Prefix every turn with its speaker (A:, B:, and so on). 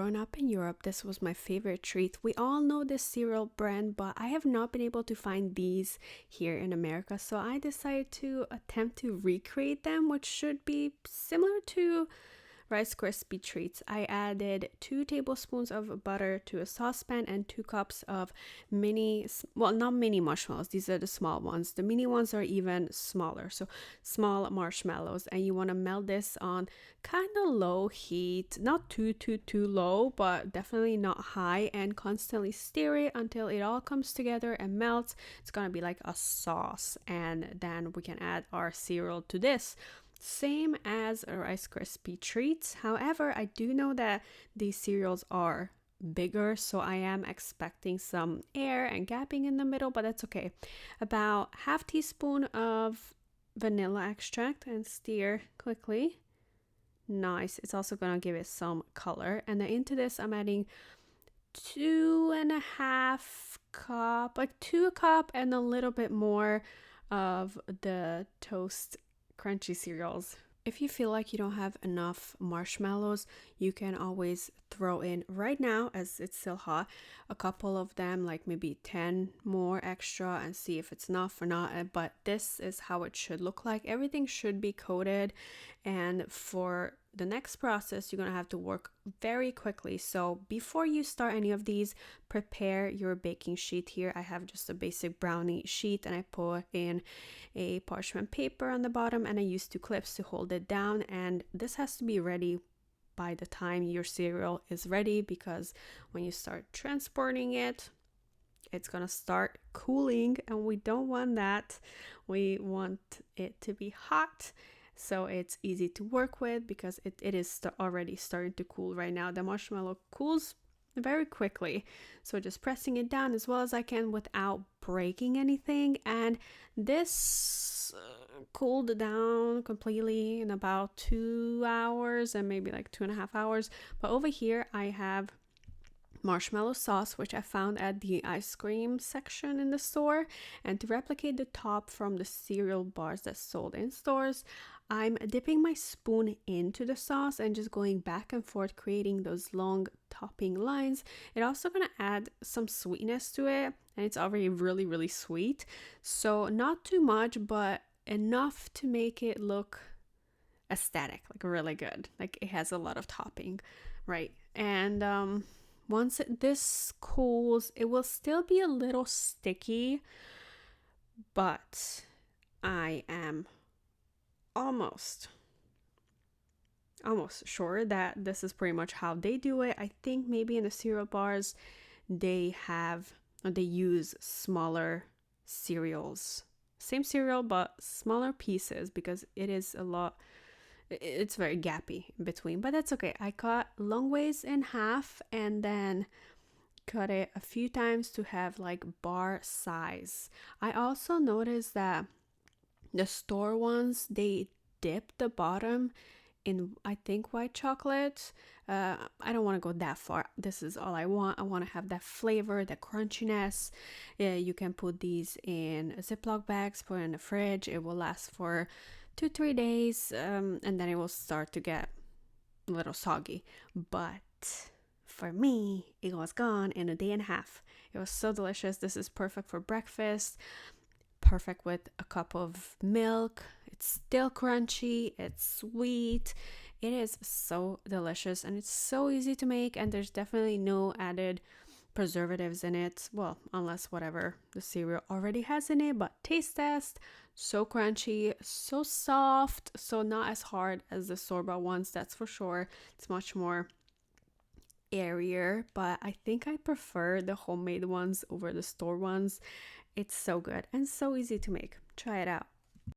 A: Growing up in Europe, this was my favorite treat. We all know this cereal brand, but I have not been able to find these here in America. So I decided to attempt to recreate them, which should be similar to Rice Krispie treats. I added 2 tablespoons of butter to a saucepan and 2 cups of well, not mini marshmallows. These are the small ones. The mini ones are even smaller. So small marshmallows. And you want to melt this on kind of low heat. Not too low, but definitely not high. And constantly stir it until it all comes together and melts. It's going to be like a sauce. And then we can add our cereal to this. Same as a Rice Krispie treats. However, I do know that these cereals are bigger, so I am expecting some air and gapping in the middle, but that's okay. About half teaspoon of vanilla extract and stir quickly. Nice. It's also gonna give it some color. And then into this, I'm adding 2.5 cup, like 2 cup and a little bit more of the toast crunchy cereals. If you feel like you don't have enough marshmallows, you can always throw in right now, as it's still hot, a couple of them, like maybe 10 more extra, and see if it's enough or not. But this is how it should look like. Everything should be coated, and for the next process, you're going to have to work very quickly. So before you start any of these, prepare your baking sheet. Here I have just a basic brownie sheet, and I put in a parchment paper on the bottom, and I use 2 clips to hold it down. And this has to be ready by the time your cereal is ready, because when you start transporting it, it's gonna start cooling, and we don't want that. We want it to be hot, so it's easy to work with, because it is already starting to cool right now. The marshmallow cools very quickly, so just pressing it down as well as I can without breaking anything. And this cooled down completely in about 2 hours, and maybe like 2.5 hours. But over here I have marshmallow sauce, which I found at the ice cream section in the store. And to replicate the top from the cereal bars that's sold in stores, I'm dipping my spoon into the sauce and just going back and forth, creating those long topping lines. It's also gonna add some sweetness to it, and it's already really sweet. So not too much, but enough to make it look aesthetic, like really good. Like it has a lot of topping, right? And once this cools, it will still be a little sticky, but I am almost sure that this is pretty much how they do it. I think maybe in the cereal bars they use smaller cereals, same cereal but smaller pieces, because it's very gappy in between. But that's okay. I cut long ways in half and then cut it a few times to have like bar size. I also noticed that the store ones, they dip the bottom in, I think, white chocolate. I don't want to go that far. This is all I want. I want to have that flavor, that crunchiness. You can put these in Ziploc bags, put it in the fridge. It will last for 2-3 days, and then it will start to get a little soggy. But for me, it was gone in a day and a half. It was so delicious. This is perfect for breakfast, perfect with a cup of milk. It's still crunchy, it's sweet. It is so delicious, and it's so easy to make, and there's definitely no added preservatives in it. Well, unless whatever the cereal already has in it. But taste test, so crunchy, so soft, so not as hard as the store-bought ones, that's for sure. It's much more airier, but I think I prefer the homemade ones over the store ones. It's so good and so easy to make. Try it out.